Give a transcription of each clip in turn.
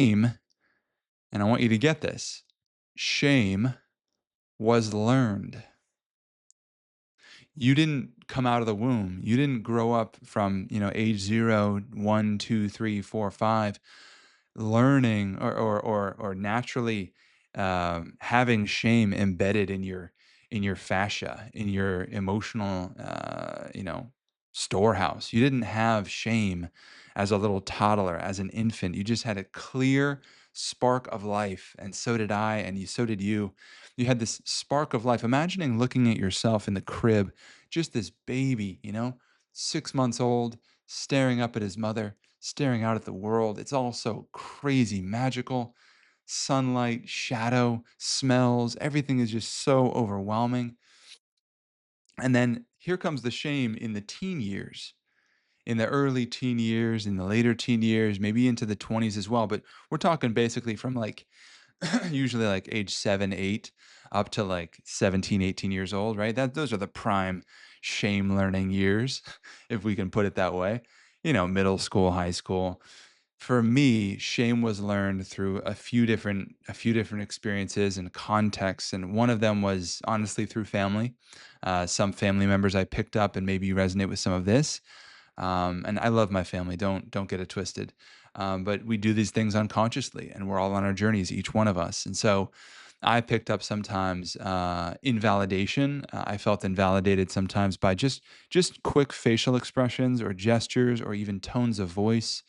shame, and I want you to get this, shame was learned. You didn't come out of the womb. You didn't grow up from, age 0, 1, 2, 3, 4, 5, learning or naturally having shame embedded in your fascia, in your emotional, storehouse. You didn't have shame as a little toddler, as an infant. You just had a clear spark of life, and so did I, and so did you. You had this spark of life. Imagining looking at yourself in the crib, just this baby, 6 months old, staring up at his mother, staring out at the world. It's all so crazy magical. Sunlight, shadow, smells, everything is just so overwhelming. And then here comes the shame in the teen years, in the early teen years, in the later teen years, maybe into the 20s as well. But we're talking basically from like usually like age 7, 8 up to like 17, 18 years old, right? Those are the prime shame learning years, if we can put it that way. Middle school, high school. For me, shame was learned through a few different experiences and contexts, and one of them was honestly through family. Some family members I picked up, and maybe you resonate with some of this. And I love my family. Don't get it twisted. But we do these things unconsciously, and we're all on our journeys, each one of us. And so, I picked up sometimes invalidation. I felt invalidated sometimes by just quick facial expressions or gestures or even tones of voice,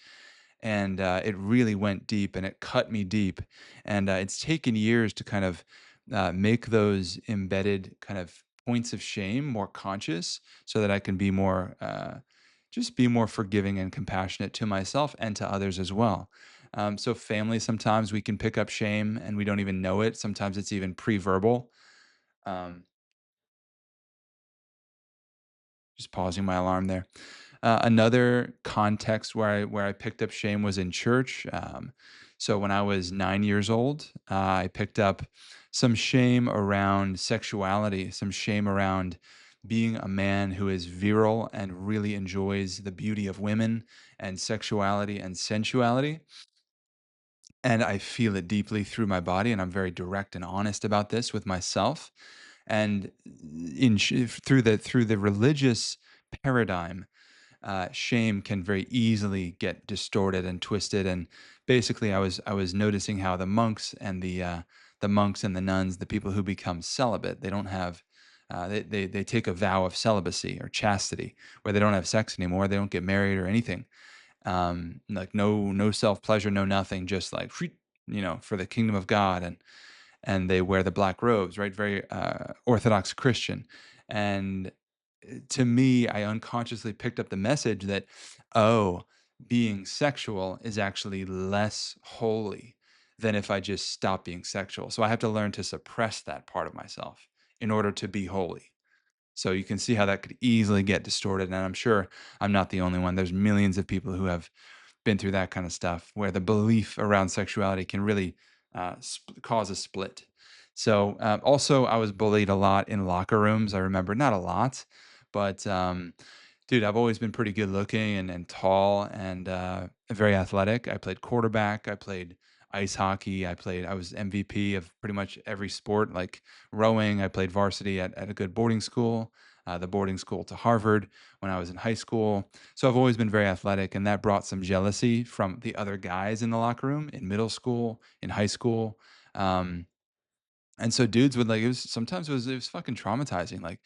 and it really went deep and it cut me deep. And it's taken years to kind of make those embedded kind of points of shame more conscious, so that I can be more just be more forgiving and compassionate to myself and to others as well. So family, sometimes we can pick up shame and we don't even know it. Sometimes it's even pre-verbal. um, just pausing my alarm there. Another context where I picked up shame was in church. So when I was 9 years old, I picked up some shame around sexuality, some shame around being a man who is virile and really enjoys the beauty of women and sexuality and sensuality. And I feel it deeply through my body, and I'm very direct and honest about this with myself. And through the religious paradigm, shame can very easily get distorted and twisted. And basically, I was noticing how the monks and the nuns, the people who become celibate, they don't have they take a vow of celibacy or chastity, where they don't have sex anymore, they don't get married or anything. Like no self pleasure, no nothing, just like for the kingdom of God. And they wear the black robes, right? Very Orthodox Christian. And to me, I unconsciously picked up the message that, oh, being sexual is actually less holy than if I just stop being sexual. So I have to learn to suppress that part of myself in order to be holy. So you can see how that could easily get distorted. And I'm sure I'm not the only one. There's millions of people who have been through that kind of stuff, where the belief around sexuality can really cause a split. So also, I was bullied a lot in locker rooms. I remember, not a lot, but dude, I've always been pretty good looking and tall and very athletic. I played quarterback. I played ice hockey. I was MVP of pretty much every sport, like rowing. I played varsity at a good boarding school, the boarding school to Harvard when I was in high school. So I've always been very athletic, and that brought some jealousy from the other guys in the locker room in middle school, in high school. Um, and so dudes would like, it was fucking traumatizing. Like,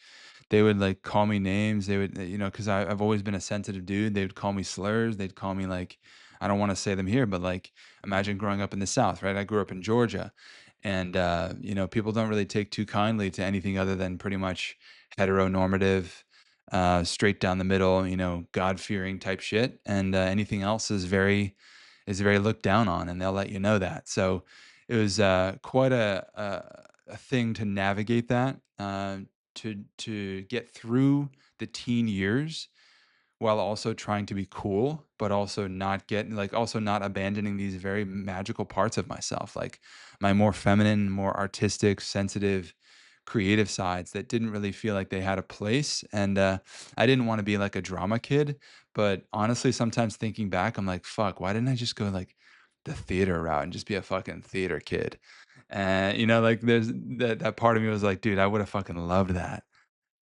they would like call me names. They would, because I've always been a sensitive dude. They would call me slurs. They'd call me like, I don't want to say them here, but like, imagine growing up in the South, right? I grew up in Georgia, and people don't really take too kindly to anything other than pretty much heteronormative, straight down the middle, God fearing type shit, and anything else is very looked down on, and they'll let you know that. So it was quite a thing to navigate that, to get through the teen years, while also trying to be cool, but also not abandoning these very magical parts of myself, like my more feminine, more artistic, sensitive, creative sides that didn't really feel like they had a place. And I didn't want to be like a drama kid, but honestly, sometimes thinking back, I'm like, fuck, why didn't I just go like the theater route and just be a fucking theater kid. And, you know, like, there's that part of me was like, "Dude, I woulda fucking loved that."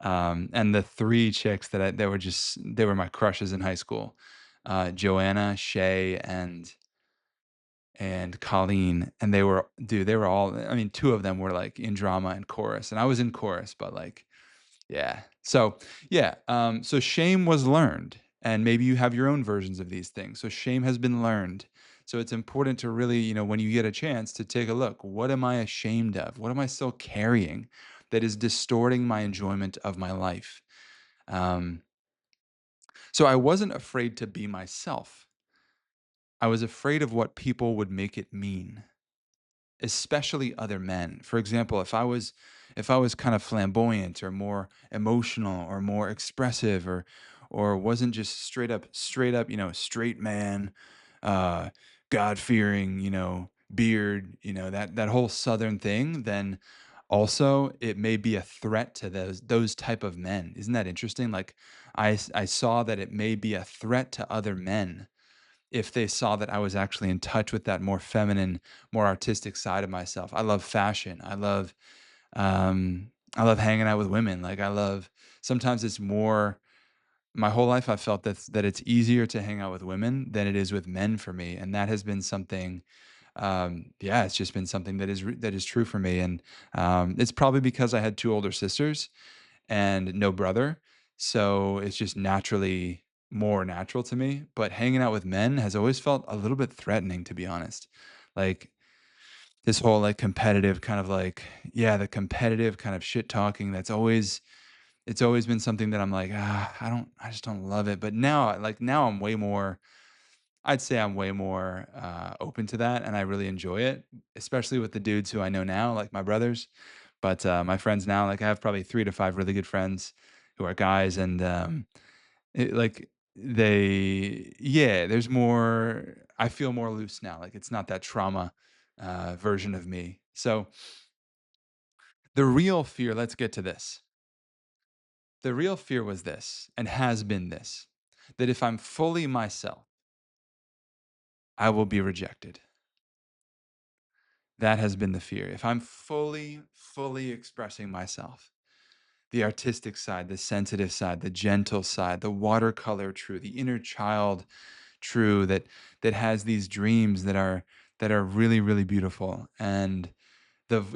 And the 3 chicks that were just they were my crushes in high school, Joanna, Shay, and Colleen, and they were dude, they were all I mean, 2 of them were, like, in drama and chorus, and I was in chorus, but, like, yeah. So, yeah, so shame was learned, and maybe you have your own versions of these things. So shame has been learned. So it's important to really, when you get a chance to take a look, what am I ashamed of? What am I still carrying that is distorting my enjoyment of my life? Um, so I wasn't afraid to be myself. I was afraid of what people would make it mean, especially other men. For example, if I was kind of flamboyant or more emotional or more expressive or wasn't just straight up, straight man, uh God-fearing, beard, that whole southern thing, then also it may be a threat to those type of men. Isn't that interesting? Like I saw that it may be a threat to other men if they saw that I was actually in touch with that more feminine, more artistic side of myself. I love fashion. I love hanging out with women. Like I love sometimes it's more my whole life I've felt that it's easier to hang out with women than it is with men for me. And that has been something yeah, it's just been something that is true for me. And it's probably because I had 2 older sisters and no brother. So it's just naturally more natural to me. But hanging out with men has always felt a little bit threatening, to be honest. Like this whole like competitive kind of like, yeah, the competitive kind of shit talking it's always been something that I'm like, I just don't love it. But now, like now I'm way more, I'd say I'm way more open to that and I really enjoy it, especially with the dudes who I know now, like my brothers. But my friends now, like I have probably 3 to 5 really good friends who are guys, and like yeah, there's more. I feel more loose now. Like it's not that trauma version of me. So the real fear. Let's get to this. The real fear was this, and has been this, that if I'm fully myself, I will be rejected. That has been the fear. If I'm fully expressing myself, the artistic side, the sensitive side, the gentle side, the watercolor true, the inner child true that has these dreams that are really really beautiful, and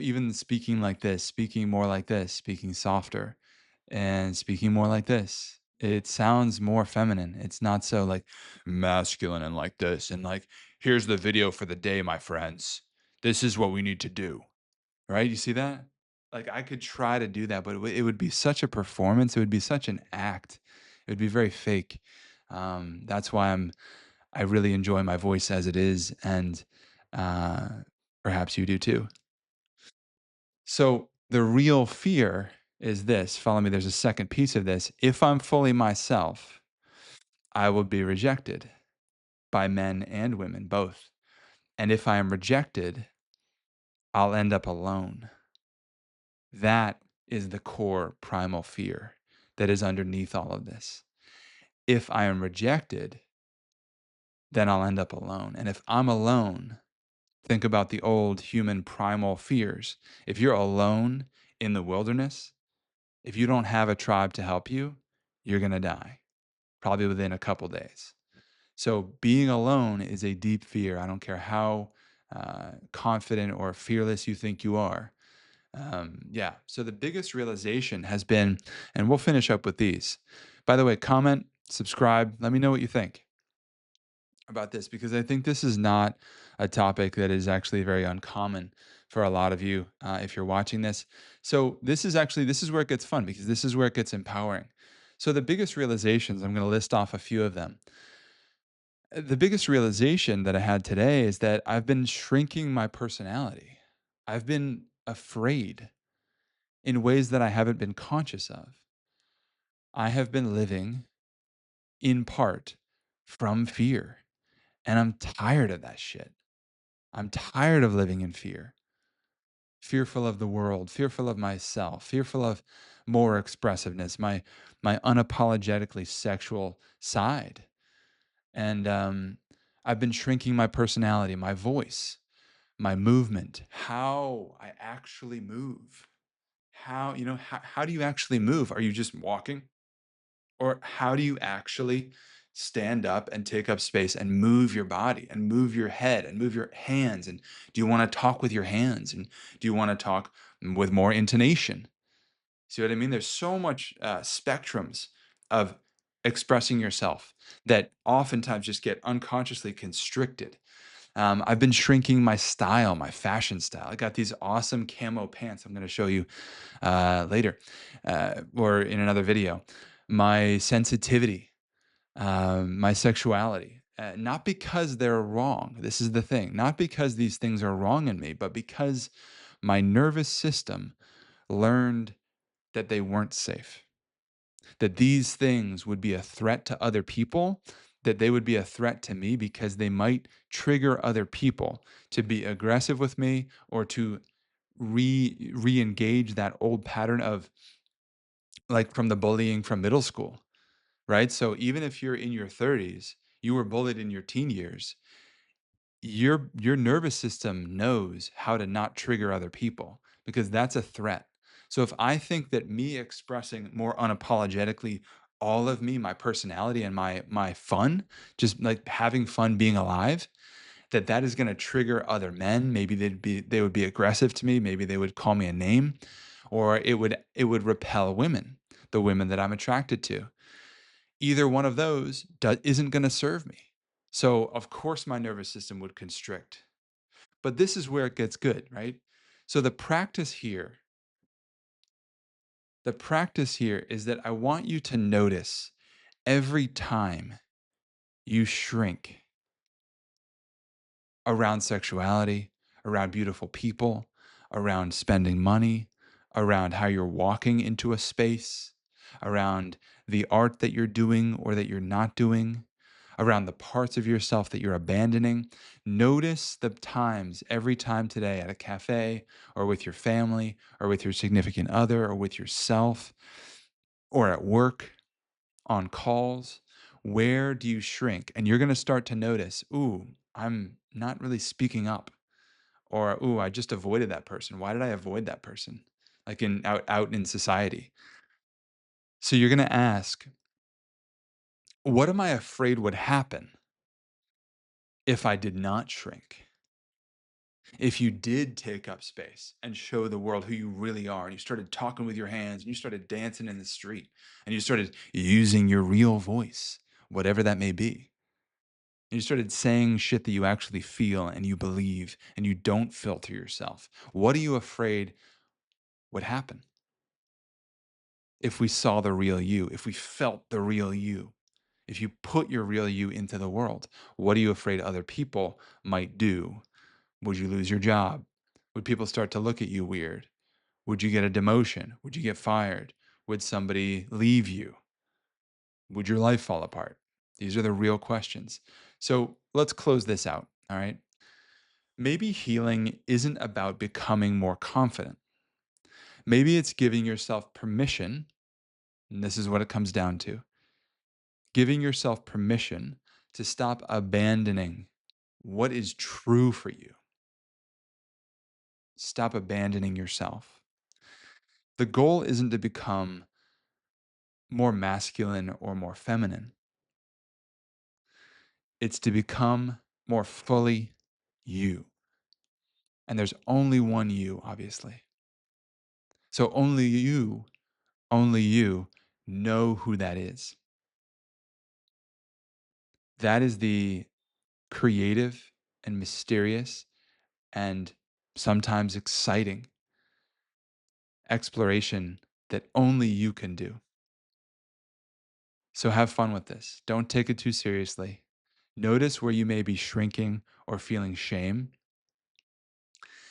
even speaking like this, speaking more like this, speaking softer and speaking more like this. It sounds more feminine. It's not so like masculine and like this and like here's the video for the day, my friends. This is what we need to do. Right? You see that? Like, I could try to do that, but it would be such a performance, it would be such an act. It would be very fake. That's why I really enjoy my voice as it is, and, uh, perhaps you do too. So, the real fear is this, follow me, there's a second piece of this. If I'm fully myself, I will be rejected by men and women, both. And if I am rejected, I'll end up alone. That is the core primal fear that is underneath all of this. If I am rejected, then I'll end up alone. And if I'm alone, think about the old human primal fears. If you're alone in the wilderness, if you don't have a tribe to help you, you're going to die, probably within a couple days. So being alone is a deep fear. I don't care how confident or fearless you think you are. Yeah. So the biggest realization has been, and we'll finish up with these. By the way, comment, subscribe, let me know what you think about this because I think this is not a topic that is actually very uncommon for a lot of you if you're watching this. So this is where it gets fun because this is where it gets empowering. So the biggest realizations, I'm going to list off a few of them. The biggest realization that I had today is that I've been shrinking my personality. I've been afraid in ways that I haven't been conscious of. I have been living in part from fear, and I'm tired of that shit. I'm tired of living in fear, fearful of the world, fearful of myself, fearful of more expressiveness, my unapologetically sexual side. And I've been shrinking my personality, my voice, my movement, how I actually move. How do you actually move? Are you just walking? Or how do you actually stand up and take up space and move your body and move your head and move your hands? And do you want to talk with your hands? And do you want to talk with more intonation? See what I mean? There's so much spectrums of expressing yourself that oftentimes just get unconsciously constricted. I've been shrinking my style, my fashion style. I got these awesome camo pants I'm going to show you later or in another video. My sensitivity, my sexuality, not because they're wrong. This is the thing, not because these things are wrong in me, but because my nervous system learned that they weren't safe, that these things would be a threat to other people, that they would be a threat to me because they might trigger other people to be aggressive with me or to re-engage that old pattern of like from the bullying from middle school, right? So even if you're in your 30s, you were bullied in your teen years, your nervous system knows how to not trigger other people because that's a threat. So if I think that me expressing more unapologetically all of me, my personality and my fun, just like having fun being alive, that is going to trigger other men, maybe they would be aggressive to me, maybe they would call me a name, or it would repel women, the women that I'm attracted to. Either one of those isn't going to serve me. So, of course, my nervous system would constrict. But this is where it gets good, right? So, the practice here is that I want you to notice every time you shrink around sexuality, around beautiful people, around spending money, around how you're walking into a space, around the art that you're doing or that you're not doing, around the parts of yourself that you're abandoning. Notice the times, every time today at a cafe or with your family or with your significant other or with yourself or at work on calls. Where do you shrink? And you're going to start to notice, ooh, I'm not really speaking up. Or, ooh, I just avoided that person. Why did I avoid that person? Like out in society. So you're going to ask, what am I afraid would happen if I did not shrink? If you did take up space and show the world who you really are, and you started talking with your hands, and you started dancing in the street, and you started using your real voice, whatever that may be, and you started saying shit that you actually feel and you believe, and you don't filter yourself, what are you afraid would happen if we saw the real you, if we felt the real you? If you put your real you into the world, what are you afraid other people might do? Would you lose your job? Would people start to look at you weird? Would you get a demotion? Would you get fired? Would somebody leave you? Would your life fall apart? These are the real questions. So let's close this out. All right. Maybe healing isn't about becoming more confident. Maybe it's giving yourself permission. And this is what it comes down to, giving yourself permission to stop abandoning what is true for you. Stop abandoning yourself. The goal isn't to become more masculine or more feminine. It's to become more fully you. And there's only one you, obviously. So only you know who that is. That is the creative and mysterious and sometimes exciting exploration that only you can do. So have fun with this. Don't take it too seriously. Notice where you may be shrinking or feeling shame,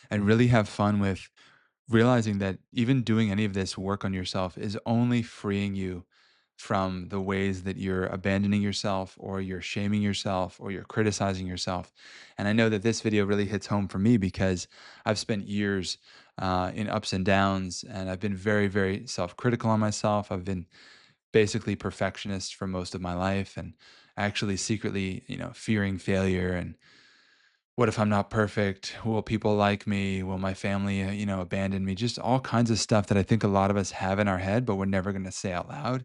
and really have fun with realizing that even doing any of this work on yourself is only freeing you from the ways that you're abandoning yourself or you're shaming yourself or you're criticizing yourself. And I know that this video really hits home for me because I've spent years in ups and downs, and I've been very, very self critical on myself. I've been basically perfectionist for most of my life. And actually secretly, fearing failure and what if I'm not perfect? Will people like me? Will my family, abandon me? Just all kinds of stuff that I think a lot of us have in our head, but we're never going to say out loud.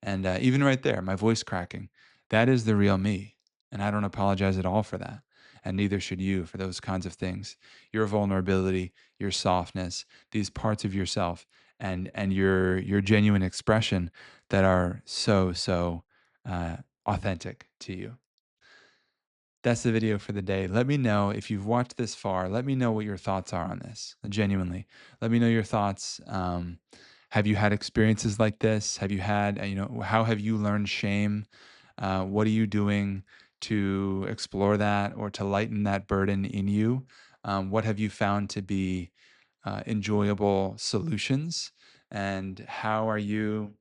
And even right there, my voice cracking, that is the real me. And I don't apologize at all for that. And neither should you for those kinds of things. Your vulnerability, your softness, these parts of yourself, and your genuine expression that are so uh, authentic to you. That's the video for the day. Let me know if you've watched this far. Let me know what your thoughts are on this. Genuinely, let me know your thoughts. Have you had experiences like this? Have you had, how have you learned shame? What are you doing to explore that or to lighten that burden in you? What have you found to be enjoyable solutions? And how are you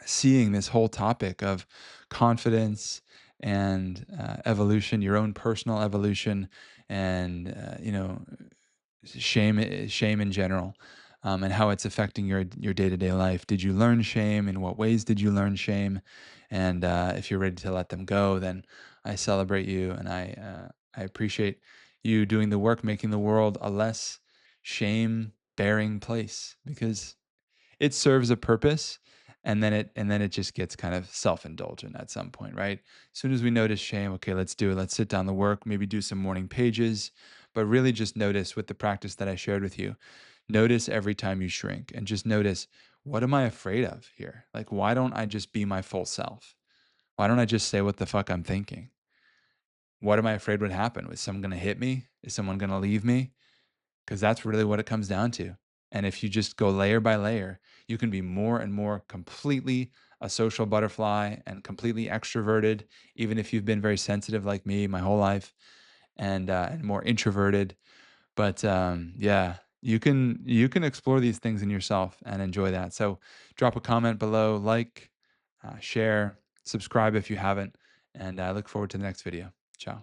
seeing this whole topic of confidence and evolution, your own personal evolution, and shame in general, and how it's affecting your day to day life. Did you learn shame? In what ways did you learn shame? And if you're ready to let them go, then I celebrate you, and I appreciate you doing the work, making the world a less shame bearing place because it serves a purpose, and then it just gets kind of self-indulgent at some point, right? As soon as we notice shame, okay, let's do it. Let's sit down the work, maybe do some morning pages, but really just notice with the practice that I shared with you. Notice every time you shrink and just notice, what am I afraid of here? Like, why don't I just be my full self? Why don't I just say what the fuck I'm thinking? What am I afraid would happen? Is someone going to hit me? Is someone going to leave me? Because that's really what it comes down to. And if you just go layer by layer, you can be more and more completely a social butterfly and completely extroverted, even if you've been very sensitive like me my whole life, and more introverted. But yeah, you can explore these things in yourself and enjoy that. So drop a comment below, like, share, subscribe if you haven't, and I look forward to the next video. Ciao.